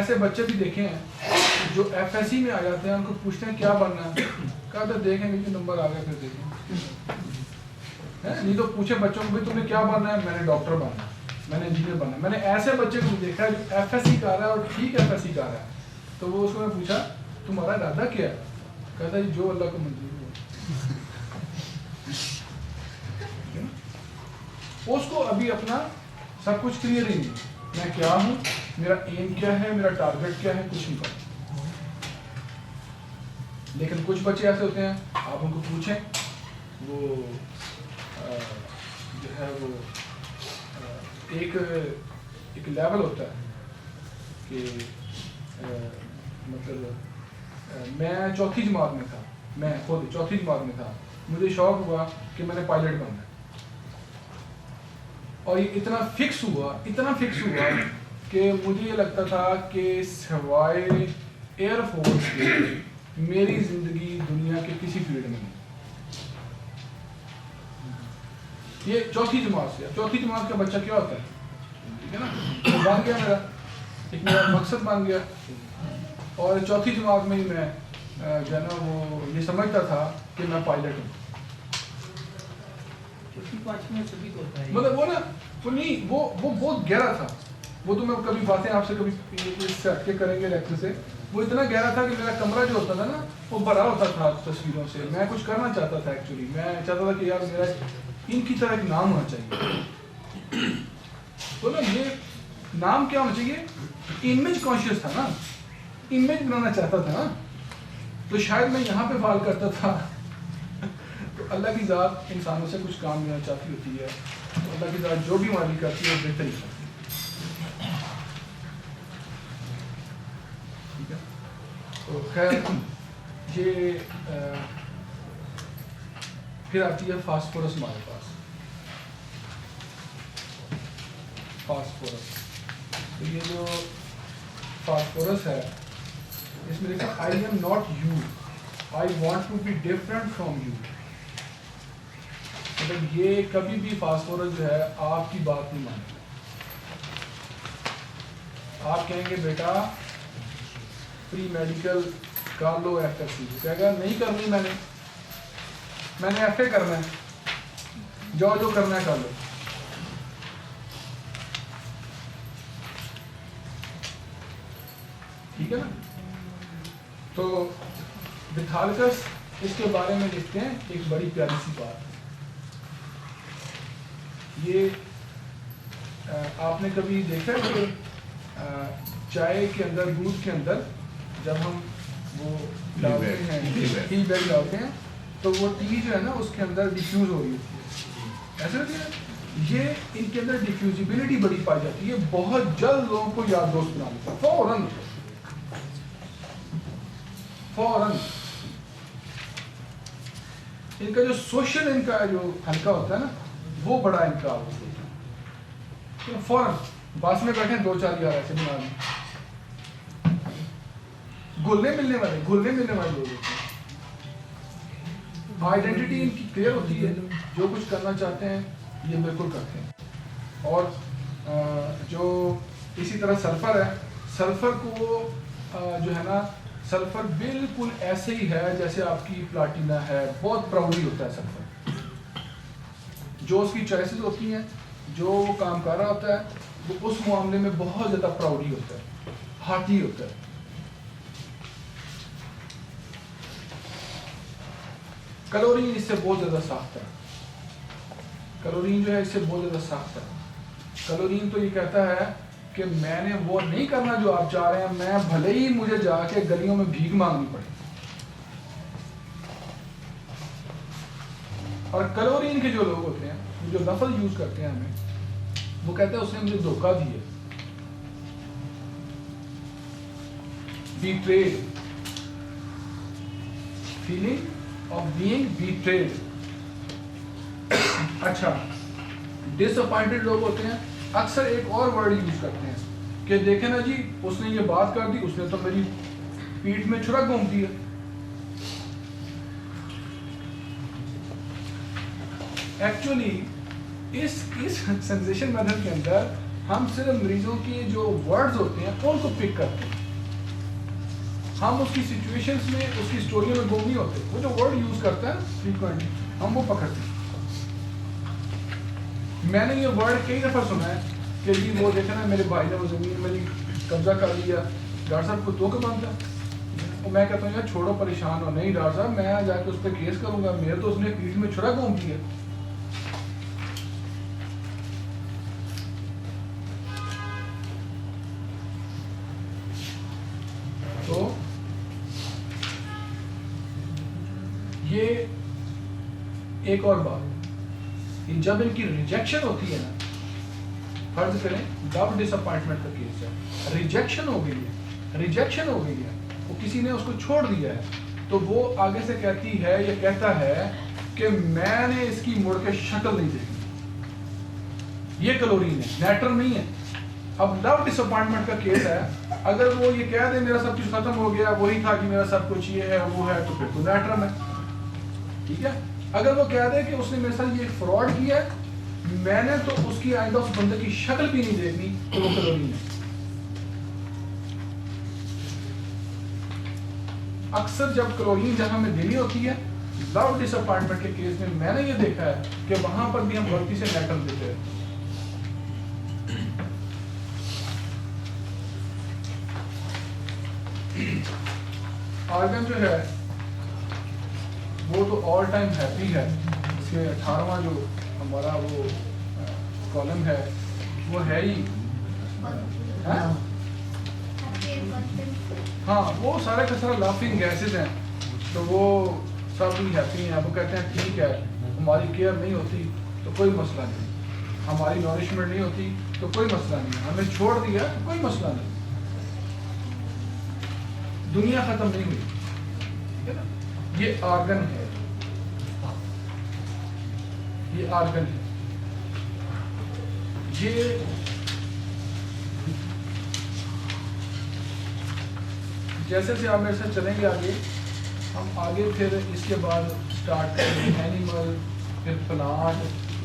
ایسے بچے بھی دیکھے ہیں جو FSC میں آ جاتے ہیں, ان کو پوچھتے ہیں کیا بننا ہے, کہا تو دیکھیں گے کہ نمبر آ گیا پھر دیکھیں. نہیں تو پوچھے بچوں کو تم نے کیا بننا ہے, میں نے ڈاکٹر بننا ہے, میں نے انجینئر بننا ہے. میں نے ایسے بچے کو دیکھا ہے جو FSC کر رہا ہے اور ٹھیک FSC کر رہا ہے, تو وہ اس کو میں پوچھا تمہارا ارادہ کیا ہے, کہتا جی جو اللہ کو منظور ہو. اس کو ابھی اپنا سب کچھ کلیئر ہی نہیں, میں کیا ہوں, میرا ایم کیا ہے, میرا ٹارگیٹ کیا ہے, کچھ نہیں پتا. لیکن کچھ بچے ایسے ہوتے ہیں آپ ان کو پوچھیں, وہ جو ہے وہ ایک لیول ہوتا ہے کہ مطلب میں چوتھی جماعت میں تھا, میں خود چوتھی جماعت میں تھا, مجھے شوق ہوا کہ میں نے پائلٹ بننا ہے, اور یہ اتنا فکس ہوا کہ مجھے یہ لگتا تھا کہ سوائے ایئر فورس کے میری زندگی دنیا کے کسی فیلڈ میں نہیں. یہ چوتھی جماعت سے, چوتھی جماعت کا بچہ کیا ہوتا ہے, ٹھیک ہے نا, وہ بن گیا میرا, ایک میرا مقصد بن گیا. اور چوتھی جماعت میں ہی میں جو ہے نا وہ یہ سمجھتا تھا کہ میں پائلٹ ہوں. مطلب وہ نا وہ نہیں, وہ بہت گہرا تھا. وہ تو میں کبھی باتیں آپ سے کبھی سیٹ کے کریں گے لیکچر سے. وہ اتنا گہرا تھا کہ میرا کمرہ جو ہوتا تھا نا وہ بڑا ہوتا تھا تصویروں سے. میں کچھ کرنا چاہتا تھا ایکچولی, میں چاہتا تھا کہ یار میرا ان کی طرح ایک نام ہونا چاہیے. تو نا یہ نام کیا ہونا چاہیے, امیج کانشیس تھا نا, امیج بنانا چاہتا تھا نا. تو شاید میں یہاں پہ فال کرتا تھا. تو اللہ کی ذات انسانوں سے کچھ کام لینا چاہتی ہوتی ہے, تو اللہ کی ذات جو بھی ہماری کرتی ہے وہ بہتر ہی کرتی ہے. ٹھیک ہے, تو خیر یہ پھر آتی ہے فاسفورس. ہمارے پاس فاسفورس, تو یہ جو فاسفورس ہے اس میں لکھا I am not you, I want to be different from you. مطلب یہ کبھی بھی فاسفورس جو ہے آپ کی بات نہیں مانے گا. آپ کہیں گے بیٹا پری میڈیکل کر لو FSC, کہے گا نہیں کرنی, میں نے FA کرنا ہے, جو کرنا ہے کر لو. ٹھیک ہے نا. تو بتھالکس اس کے بارے میں لکھتے ہیں ایک بڑی پیاری سی بات. یہ آپ نے کبھی دیکھا ہے کہ چائے کے اندر, دودھ کے اندر جب ہم وہ ڈالتے ہیں ٹی بیگ ڈالتے ہیں تو وہ ٹی جو ہے نا اس کے اندر ڈیفیوز ہو رہی ہوتی ہے, ایسا ہوتی ہے. یہ ان کے اندر ڈیفیوزیبلٹی بڑی پائی جاتی ہے, بہت جلد لوگوں کو یاد دوست بنا لیتا ہے فوراً. ان کا جو سوشل ان کا جو حلقہ ہوتا ہے نا وہ بڑا ان کا ہوتا ہے. فوراً باس میں بیٹھے 2-4 یار ایسے بنا لیں, گھلنے ملنے والے لوگ ہوتے ہیں. آئیڈینٹی ان کی کلیئر ہوتی ہے, جو کچھ کرنا چاہتے ہیں یہ بالکل کرتے ہیں. اور جو اسی طرح سلفر ہے, سلفر کو جو ہے نا سلفر بالکل ایسے ہی ہے جیسے آپ کی پلاٹینا ہے, بہت پراؤڈلی ہوتا ہے سلفر. جو اس کی چوائسیز ہوتی ہیں, جو وہ کام کر رہا ہوتا ہے وہ اس معاملے میں بہت زیادہ پراؤڈلی ہوتا ہے, ہارٹی ہوتا ہے. کلورین اس سے بہت زیادہ سخت ہے, کلورین جو ہے اس سے بہت زیادہ سخت ہے. کلورین تو یہ کہتا ہے کہ میں نے وہ نہیں کرنا جو آپ چاہ رہے ہیں, میں بھلے ہی مجھے جا کے گلیوں میں بھیک مانگنی پڑے. اور کلورین کے جو لوگ ہوتے ہیں, جو لفظ یوز کرتے ہیں ہمیں, وہ کہتے ہیں اس نے مجھے دھوکہ دیا, بیٹریڈ, فیلنگ آف بینگ بیٹریڈ. اچھا, ڈس اپوائنٹڈ لوگ ہوتے ہیں اکثر ایک اور ورڈ یوز کرتے ہیں کہ دیکھیں نا جی اس نے یہ بات کر دی, اس نے تو میری پیٹھ میں چھرا گھوم دیا. ایکچولی اس سینسیشن میتھڈ کے اندر ہم صرف مریضوں کی جو ورڈز ہوتے ہیں ان کو پک کرتے ہیں. ہم اس کی سچویشنز میں اس کی اسٹوریوں میں گم نہیں ہوتے. وہ جو ورڈ یوز کرتا ہے فریکوینٹلی ہم وہ پکڑتے ہیں. میں نے یہ ورڈ کئی دفعہ سنا ہے کہ جی وہ دیکھا نا میرے بھائی نے وہ زمین میری قبضہ کر لیا, ڈاکٹر صاحب کو تو کب مانتا ہے. میں کہتا ہوں یار چھوڑو پریشان ہو, نہیں ڈاکٹر صاحب میں جا کے اس پہ کیس کروں گا, میرے تو اس نے پیٹھ میں چھڑا گھوم کیا. تو یہ ایک اور بات, جب ان کی ریجیکشن ہوتی ہے نا, فرض کریں ڈب ڈس اپوائنٹمنٹ کا کیس ہے, ریجیکشن ہو گئی ہے, ریجیکشن ہو گئی ہے, وہ کسی نے اس کو چھوڑ دیا ہے, تو وہ آگے سے کہتی ہے یا کہتا ہے کہ میں نے اس کی مڑ کے شکل نہیں دیکھی. یہ کلورین ہے, نیٹر نہیں ہے. اب لو ڈس اپوائنٹمنٹ کا کیس ہے, اگر وہ یہ کہہ دے میرا سب کچھ ختم ہو گیا, وہی تھا کہ میرا سب کچھ یہ ہے وہ ہے, تو پھر تو نیٹرم ہے. ٹھیک ہے. اگر وہ کہہ دے کہ اس نے میرے ساتھ یہ فراڈ کیا ہے, میں نے تو اس کی آئندہ اس بندے کی شکل بھی نہیں دیکھنی, تو وہ کلورین ہے. اکثر جب کلورین جہاں میں دینی ہوتی ہے لو ڈس اپوائنٹمنٹ کے کیس میں نے یہ دیکھا ہے کہ وہاں پر بھی ہم غلطی سے نیٹرم دیتے ہیں. آرگن جو ہے وہ تو آل ٹائم ہیپی ہے. اس کے 18واں جو ہمارا وہ کالم ہے وہ ہے ہی ہاں, وہ سارے کا سارا لافنگ گیسز ہیں, تو وہ سب بھی ہیپی ہیں. وہ کہتے ہیں ٹھیک ہے, ہماری کیئر نہیں ہوتی تو کوئی مسئلہ نہیں, ہماری نورشمنٹ نہیں ہوتی تو کوئی مسئلہ نہیں, ہمیں چھوڑ دیا تو کوئی مسئلہ نہیں, دنیا ختم نہیں ہوئی. ٹھیک ہے نا. یہ آرگن ہے, یہ آرگن ہے. یہ جیسے سے آپ میرے ساتھ چلیں گے آگے, ہم آگے پھر اس کے بعد اسٹارٹ کریں گے اینیمل, پھر پلانٹ,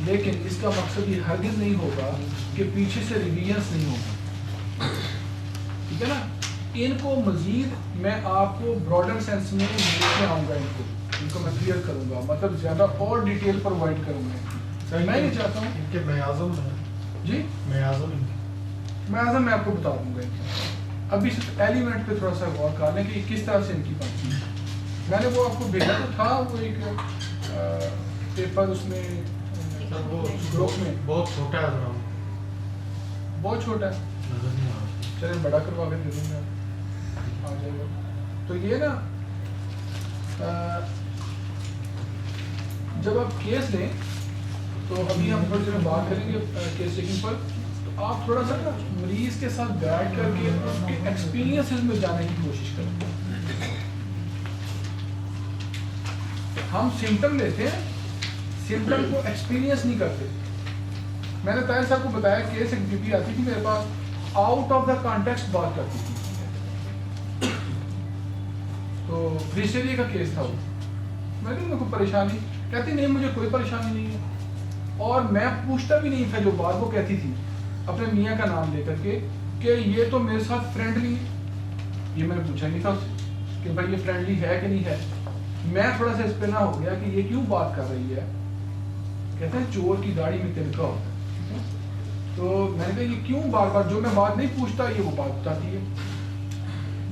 لیکن اس کا مقصد یہ ہرگز نہیں ہوگا کہ پیچھے سے ریویژنس نہیں ہوگا. ٹھیک ہے نا. ان کو مزید میں آپ کو براڈر سینس میں دیکھنے آؤں گا, ان کو میں کلیئر کروں گا, مطلب زیادہ اور ڈیٹیل پرووائڈ کروں گا. میں یہ چاہتا ہوں ان کے میازم ہے جی, میازم میں آپ کو بتا دوں گا. ابھی صرف ایلیمنٹ پہ تھوڑا سا غور کر لیں کہ کس طرح سے ان کی بنتی ہے. میں نے وہ آپ کو بھیجا تو تھا, وہ ایک پیپر اس میں گروپ میں بہت چھوٹا ہے, بہت چھوٹا ہے, چلیں بڑا کروا کے دے دوں گا, آ جائے گا. تو یہ نا جب آپ کیس لیں تو ابھی ہم تھوڑی دیر بات کریں گے کیس ٹیکنگ پر, تو آپ تھوڑا سا نا مریض کے ساتھ بیٹھ کر کے اس کے ایکسپیرینسز میں جانے کی کوشش کریں. ہم سمٹم لیتے ہیں, سمٹم کو ایکسپیرینس نہیں کرتے. میں نے طاہر صاحب کو بتایا کیس ایک بی بی آتی تھی میرے پاس, آؤٹ آف دا کانٹیکسٹ بات کرتی تھی. تو ہسٹیریا کا کیس تھا وہ. میں نے کوئی پریشانی, کہتی نہیں مجھے کوئی پریشانی نہیں ہے, اور میں پوچھتا بھی نہیں تھا. جو بات وہ کہتی تھی اپنے میاں کا نام لے کر کے کہ یہ تو میرے ساتھ فرینڈلی ہے, یہ میں نے پوچھا نہیں تھا اس سے کہ بھائی یہ فرینڈلی ہے کہ نہیں ہے. میں تھوڑا سا اس پہ نہ ہو گیا کہ یہ کیوں بات کر رہی ہے. کہتے ہیں چور کی داڑھی میں تنکا ہوتا ہے. تو میں نے کہا یہ کیوں بار بار جو میں بات نہیں پوچھتا یہ وہ بات بتاتی ہے.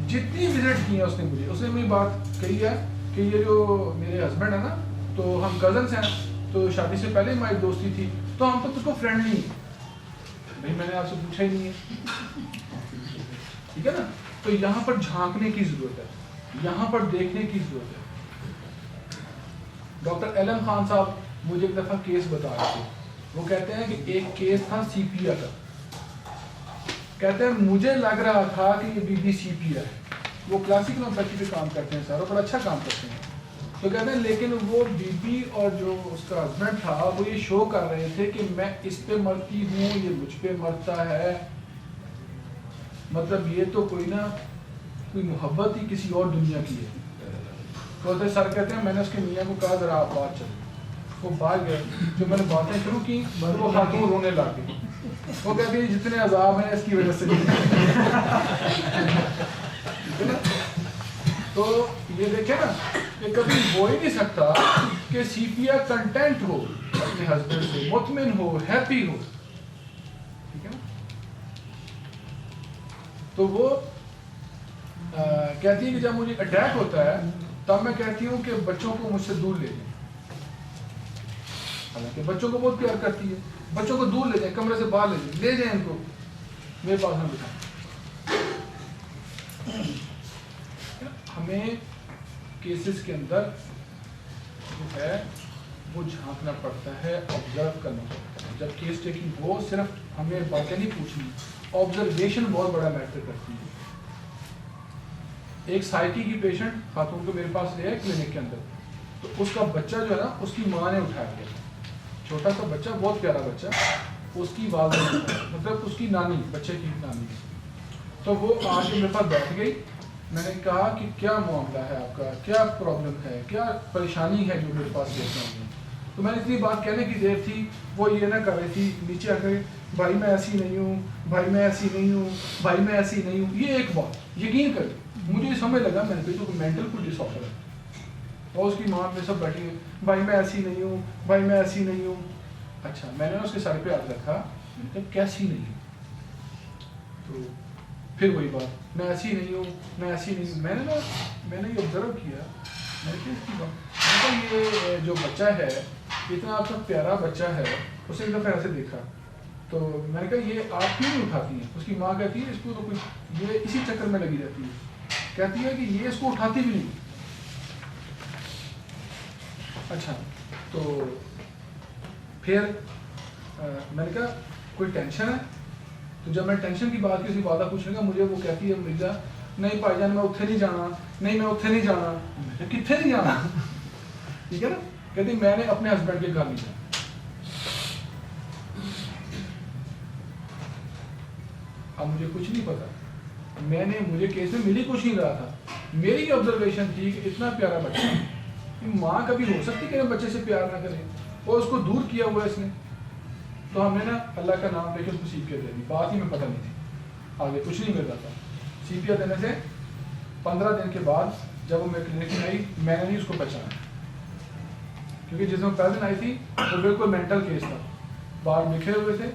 جتنی وزٹ کی ہیں اس نے مجھے بات کہی ہے کہ یہ جو میرے ہسبینڈ ہے نا, تو ہم کزنس ہیں, تو شادی سے پہلے ہماری دوستی تھی, تو ہم تو اس کو فرینڈلی ہیں. بھائی میں نے آپ سے پوچھا ہی نہیں ہے. ٹھیک ہے نا. تو یہاں پر جھانکنے کی ضرورت ہے, یہاں پر دیکھنے کی ضرورت ہے. ڈاکٹر ایلن خان صاحب مجھے ایک دفعہ کیس بتا رہے تھے. وہ کہتے ہیں کہ ایک کیس تھا سی پی آر کا. کہتے ہیں مجھے لگ رہا تھا کہ یہ B B C P R ہے. وہ کلاسیکل ہومیوپیتھی پہ کام کرتے ہیں سر, اور بڑا اچھا کام کرتے ہیں. تو کہتے ہیں لیکن وہ بی بی اور جو اس کا ہسبینڈ تھا وہ یہ شو کر رہے تھے کہ میں اس پہ مرتی ہوں, یہ مجھ پہ مرتا ہے. مطلب یہ تو کوئی نا کوئی محبت ہی کسی اور دنیا کی ہے. بولتے سر کہتے ہیں میں نے اس کے میاں کو کہا ذرا آپ بات چلو. وہ بھاگ گئے. جو میں نے باتیں شروع کی وہ خاتون رونے لگ گئی. وہ کہتے ہیں جتنے عذاب ہیں اس کی وجہ سے. تو یہ دیکھیں نا کہ کبھی ہو ہی نہیں سکتا کہ سیپیا کنٹینٹ ہو اپنے ہسبینڈ سے، مطمئن ہو، ہیپی ہو، ٹھیک ہے نا. تو وہ کہتی ہے کہ جب مجھے اٹیک ہوتا ہے تب میں کہتی ہوں کہ بچوں کو مجھ سے دور لے جائیں. حالانکہ بچوں کو بہت پیار کرتی ہے، بچوں کو دور لے جائیں، کمرے سے باہر لے جائیں ان کو، میرے پاس نہ بٹھائیں. ہمیں کیسز کے اندر جو ہے وہ جھانکنا پڑتا ہے، آبزرو کرنا پڑتا ہے. جب کیس ٹیکنگ ہو صرف ہمیں باتیں نہیں پوچھنی، آبزرویشن بہت بڑا میٹر کرتی ہے. ایک سائیکی کی پیشنٹ خاتون کو میرے پاس لے آئے کلینک کے اندر، تو اس کا بچہ جو ہے نا اس کی ماں نے اٹھایا گیا، چھوٹا سا بچہ، بہت پیارا بچہ، اس کی والدہ نے اٹھایا، مطلب اس کی نانی، بچے کی نانی. تو وہ آ کے میرے پاس بیٹھ گئی. میں نے کہا کہ کیا معاملہ ہے آپ کا، کیا پرابلم ہے، کیا پریشانی ہے جو میرے پاس لے کے آئی ہیں. تو میں نے اتنی بات کہنے کی دیر تھی، وہ یہ نہ کر رہی تھی نیچے آ کے بھائی میں ایسی نہیں ہوں، بھائی میں ایسی نہیں ہوں، بھائی میں ایسی نہیں ہوں. یہ ایک بات یقین کر مجھے یہ سمجھ لگا، میں نے کہا تو مینٹل کوئی ڈس آرڈر ہے. اور اس کی ماں میں سب بیٹھی ہیں، بھائی میں ایسی نہیں ہوں، بھائی میں ایسی نہیں ہوں. اچھا میں نے اس کے سر پہ ہاتھ رکھا، میں نے کہا کیسی نہیں ہوں. تو پھر وہی بات، میں ایسی نہیں ہوں، میں ایسی نہیں ہوں. میں نے یہ آبزرو کیا، میں نے کہا اس کی بات، میں نے کہا یہ جو بچہ ہے اتنا آپ کا پیارا بچہ ہے، اسے ایک دفعہ ایسے دیکھا. تو میں نے کہا یہ آپ کیوں نہیں اٹھاتی ہیں؟ اس کی ماں کہتی ہے اس کو تو کچھ یہ اسی چکر میں لگی رہتی ہے. کہتی ہے کہ یہ اس کو اٹھاتی بھی نہیں. اچھا تو پھر میں نے کہا کوئی ٹینشن ہے؟ تو جب میں ٹینشن کی بات کی، اس کی وعدہ پوچھنے کا، مجھے وہ کہتی ہے مرزا نہیں بھائی جان میں اتنے نہیں جانا، نہیں میں اتنے نہیں جانا. میں کتنے نہیں جانا، ٹھیک ہے نا. کہتی میں نے اپنے ہسبینڈ کے گھر نہیں جانا. اب مجھے کچھ نہیں پتا، مجھے کیس میں ملی کچھ نہیں رہا تھا. میری آبزرویشن تھی کہ اتنا پیارا بچہ، ماں کبھی ہو سکتی کہ بچے سے پیار نہ کرے، اور اس کو دور کیا ہوا اس نے. تو ہم نے نا اللہ کا نام لے کے اس کو سی پی آر دے دی. بات ہی میں پتہ نہیں تھی، آگے کچھ نہیں ملتا تھا. سی پی آر دینے سے 15 دن کے بعد جب وہ میرے کلینک میں آئی، میں نے نہیں اس کو پہچانا، کیونکہ جس میں پہلے دن آئی تھی وہ بالکل مینٹل کیس تھا، بال بکھرے ہوئے تھے،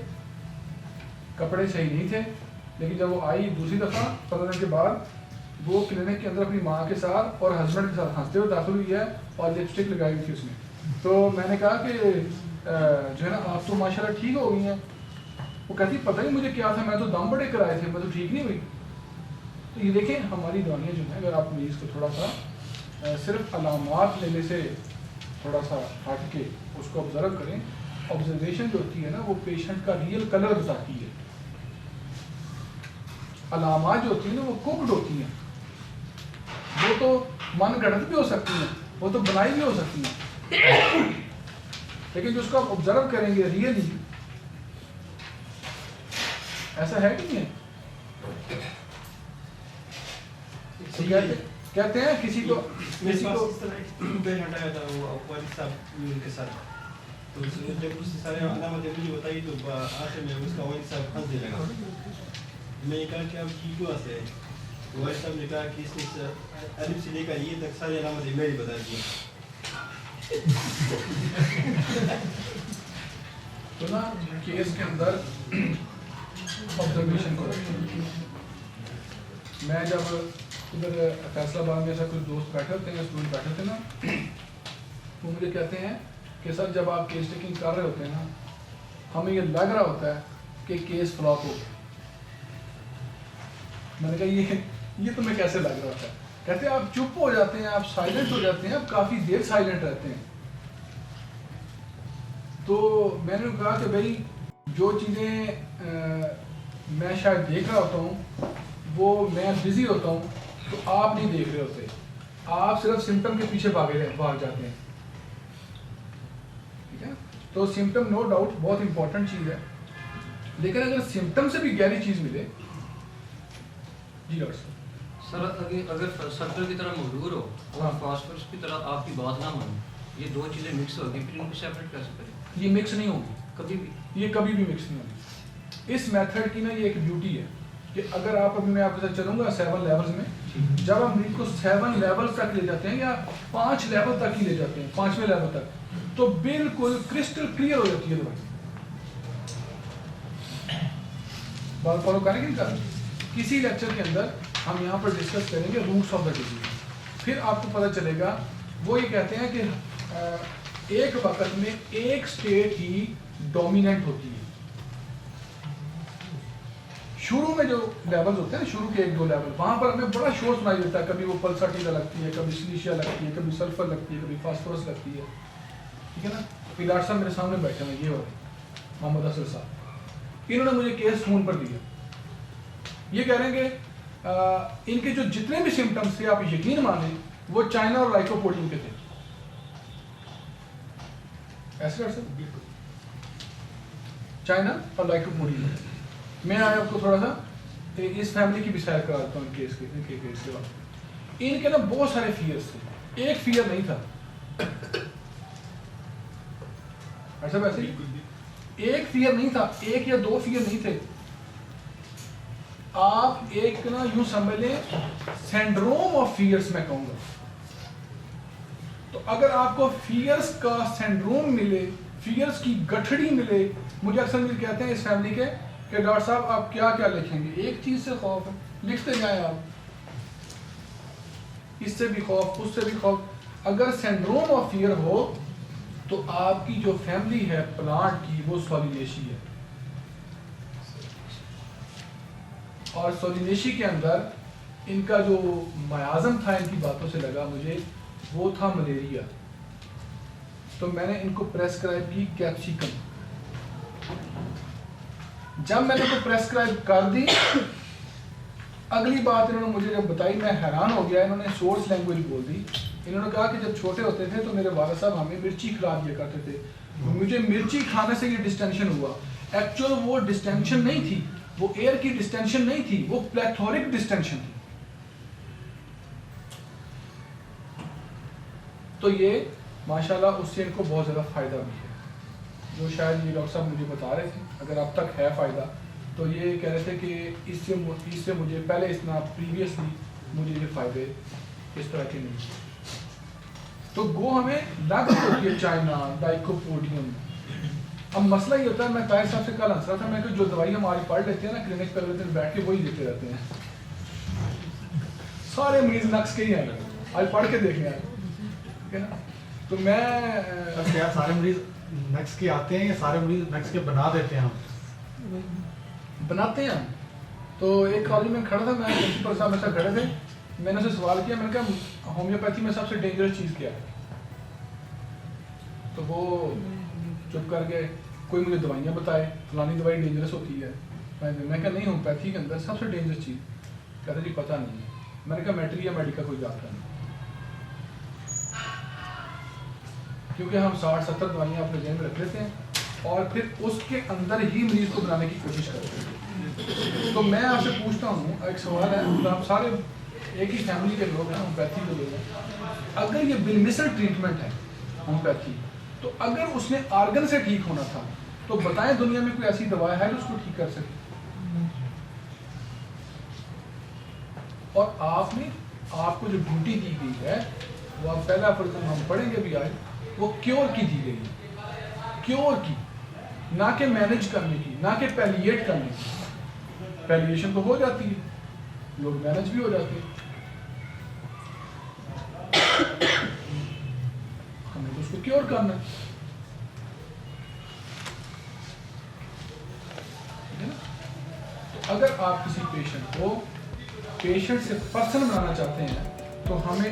کپڑے صحیح نہیں تھے. لیکن جب وہ آئی دوسری دفعہ 15 دن کے بعد، وہ کلینک کے اندر اپنی ماں کے ساتھ اور ہسبینڈ کے ساتھ ہنستے ہوئے داخل ہوئی ہے، اور لپسٹک لگائی ہوئی تھی اس نے. تو میں نے کہا کہ جو ہے نا آپ تو ماشاء اللہ ٹھیک ہو گئی ہیں. وہ کہتی پتہ نہیں مجھے کیا تھا، میں تو دم بڑے کرائے تھے، میں تو ٹھیک نہیں ہوئی. تو یہ دیکھیں ہماری دوائیاں جو ہیں، اگر آپ مریض کو تھوڑا سا صرف علامات لینے سے تھوڑا سا ہٹ کے اس کو آبزرو کریں. آبزرویشن جو ہوتی ہے نا وہ پیشنٹ کا ریئل کلر بتاتی ہے. علامات جو ہوتی ہیں نا وہ کوکڈ ہوتی ہیں، وہ تو من گھڑت بھی ہو سکتی ہیں، وہ تو بنائی بھی ہو سکتی ہیں، لیکن جو اس کو آپ آبزرو کریں گے ریئلی، ایسا ہے کہ نہیں ہے. کہتے ہیں کسی کو ہٹایا تھا وہ والد صاحب کے ساتھ، تو جب اس سارے علامتیں مجھے بتائی تو آخر میں اس کا والد صاحب پھنسنے لگا. میں نے کہا کہ اب ٹھیک ہوا سے والد صاحب نے کہا کہ اس نے الف سے لے کر یہ تک ساری علامتیں میری بتا دی. تو نا کیس کے اندر آبزرویشن کو رکھیں. میں جب ادھر فیصلہ آباد میں ایسا کچھ دوست بیٹھے ہوتے ہیں، اسٹوڈنٹ بیٹھے تھے نا، وہ مجھے کہتے ہیں کہ سر جب آپ کیس ٹیکنگ کر رہے ہوتے ہیں نا، ہمیں یہ لگ رہا ہوتا ہے کہ کیس فلاپ ہو گیا. میں نے کہا یہ تمہیں کیسے لگ رہا ہوتا ہے؟ کہتے ہیں آپ چپ ہو جاتے ہیں، آپ سائلنٹ ہو جاتے ہیں، آپ کافی دیر سائلنٹ رہتے ہیں. تو میں نے کہا کہ بھائی جو چیزیں میں شاید دیکھ رہا ہوتا ہوں وہ میں بزی ہوتا ہوں تو آپ نہیں دیکھ رہے ہوتے، آپ صرف سمٹم کے پیچھے بھاگ جاتے ہیں. ٹھیک ہے، تو سمٹم نو ڈاؤٹ بہت امپورٹنٹ چیز ہے، لیکن اگر سمٹم سے بھی گہری چیز ملے. جی ڈاکٹر صاحب، سر اگر سرکل کی طرح مغرور ہو اور فاسفورس کی طرح آپ کی بات نہ مانو، یہ دو چیزیں مکس ہوگی، پھر ان کو سیپریٹ کیسے کریں؟ یہ مکس نہیں ہوگی کبھی بھی، یہ کبھی بھی مکس نہیں ہوگی. اس میتھڈ کی نا یہ ایک بیوٹی ہے کہ اگر آپ ابھی میں آپ کے ساتھ چلوں گا 7 لیولز میں، جب ہم مریض کو 7 لیول تک لے جاتے ہیں یا 5 لیول تک ہی لے جاتے ہیں، 5ویں لیول تک، تو بالکل کرسٹل کلیئر ہو جاتی ہے دوائی. بات فالو کریں گے کل کسی لیکچر کے اندر ہم یہاں پر ڈسکس کریں گے روٹس آف دا ڈیزیز. پھر آپ کو پتہ چلے گا. وہ یہ کہتے ہیں کہ ایک وقت میں ایک سٹیٹ ہی ڈومیننٹ ہوتی ہے. شروع میں جو لیولز ہوتے ہیں نا، شروع کے 1-2 لیول، وہاں پر ہمیں بڑا شور سنائی دیتا ہے. کبھی وہ پلساٹیلا لگتی ہے، کبھی سلیشیا لگتی ہے، کبھی سلفر لگتی ہے، کبھی فاسفورس لگتی ہے. ٹھیک ہے نا. پھر ڈاکٹر صاحب میرے سامنے بیٹھے ہیں، یہ ہو رہے محمد اسد صاحب، انہوں نے مجھے کیس فون پر دیا. یہ کہہ رہے ہیں کہ ان کے جو جتنے بھی سمٹمز تھے، آپ یقین مانیں وہ چائنا اور لائکوپوڈین کے تھے. ایسے ڈاکٹر صاحب چائنا اور لائکوپوڈین. میں آیا آپ کو تھوڑا سا اس فیملی کی بھی سیر کرا دیتا ہوں کیس کے بعد. ان کے نا بہت سارے فیئرس تھے، ایک فیئر نہیں تھا. ایسا ویسے ایک فیئر نہیں تھا، 1 یا 2 فیئر نہیں تھے. آپ ایک نا یوں سمجھ لیں سینڈروم آف فیئرس میں کہوں گا. تو اگر آپ کو فیئرس کا سینڈروم ملے، فیئرس کی گٹھڑی ملے، مجھے اکثر مجھے کہتے ہیں اس فیملی کے کہ ڈاکٹر صاحب آپ کیا کیا لکھیں گے؟ ایک چیز سے خوف ہے، لکھتے جائیں آپ، اس سے بھی خوف، اس سے بھی خوف. اگر سینڈروم آف فیئر ہو تو آپ کی جو فیملی ہے پلانٹ کی وہ سولینیشی ہے. اور سولینیشی کے اندر ان کا جو میازم تھا، ان کی باتوں سے لگا مجھے، وہ تھا ملیریا. تو میں نے ان کو پریسکرائب کی کیپسیکم. جب میں نے ان کو پریسکرائب کر دی، اگلی بات انہوں نے مجھے جب بتائی میں حیران ہو گیا. انہوں نے سورس لینگویج بول دی. انہوں نے کہا کہ جب چھوٹے ہوتے تھے تو میرے والد صاحب ہمیں مرچی کھلا دیا کرتے تھے. مجھے مرچی کھانے سے یہ ڈسٹینشن ہوا. ایکچوئل وہ ڈسٹینشن نہیں تھی، وہ ایئر کی ڈسٹینشن نہیں تھی، وہ پلیتھورک ڈسٹینشن تھی. تو یہ ماشاءاللہ اس سے ان کو بہت زیادہ فائدہ بھی ہے، جو شاید یہ ڈاکٹر صاحب مجھے بتا رہے تھے. اگر اب تک ہے فائدہ تو یہ کہہ رہے تھے کہ اس سے مجھے پہلے اتنا پریویسلی مجھے یہ فائدے اس طرح کے نہیں. تو گو ہمیں لاگت ہوتی ہے چائنا، لائکوپوڈین. اب مسئلہ یہ ہوتا ہے، میں طاہر صاحب سے کل ہنس رہا تھا، میں کہ جو دوائی ہماری پڑھ لیتے ہیں نا کلینک پہ اگلے دن بیٹھ کے وہی دیتے رہتے ہیں. سارے مریض نقص کے ہی آئیں گے، آج پڑھ کے دیکھیں آپ. ٹھیک ہے نا. تو میں سارے مریض نقص کے آتے ہیں یا سارے مریض نقص کے بنا دیتے ہیں؟ بناتے ہیں. تو ایک کالج میں کھڑا تھا، میں پرنسپل صاحب ایسا کھڑے تھے، میں نے اسے سوال کیا، میں نے کہا ہومیوپیتھی میں سب سے ڈینجرس چیز کیا ہے؟ تو وہ چپ کر کے کوئی مجھے دوائیاں بتائے، فلانی دوائی ڈینجرس ہوتی ہے. میں کہا نہیں، ہومیوپیتھی کے اندر سب سے ڈینجرس چیز. کہتے جی پتہ نہیں ہے. میں نے کہا میٹری یا میڈیکا کوئی ڈاکٹر نہیں، کیونکہ ہم 60-70 دوائیاں اپنے ذہن میں رکھ لیتے ہیں اور پھر اس کے اندر ہی مریض کو بنانے کی کوشش کرتے ہیں. تو میں آپ سے پوچھتا ہوں، ایک سوال ہے، ہم سارے ایک ہی فیملی کے لوگ ہیں، ہومیوپیتھی کے لوگ ہیں. اگر یہ بالمثل ٹریٹمنٹ ہے ہومیوپیتھی، تو اگر اس نے آرگن سے ٹھیک ہونا تھا تو بتائیں دنیا میں کوئی ایسی دوا ہے جو اس کو ٹھیک کر سکے؟ اور آپ کو جو ڈیوٹی دی گئی ہے وہ آپ پہلا فرض ہم پڑھیں گے بھی آج، وہ کیور کی دی گئی ہے. کیور کی، نہ کہ مینج کرنے کی، نہ کہ پیلیٹ کرنے کی. پیلیشن تو ہو جاتی ہے، لوگ مینج بھی ہو جاتے ہیں. ہمیں تو اس کو کیور کرنا ہے. تو اگر آپ کسی پیشنٹ کو پیشنٹ سے پرسن بنانا چاہتے ہیں تو ہمیں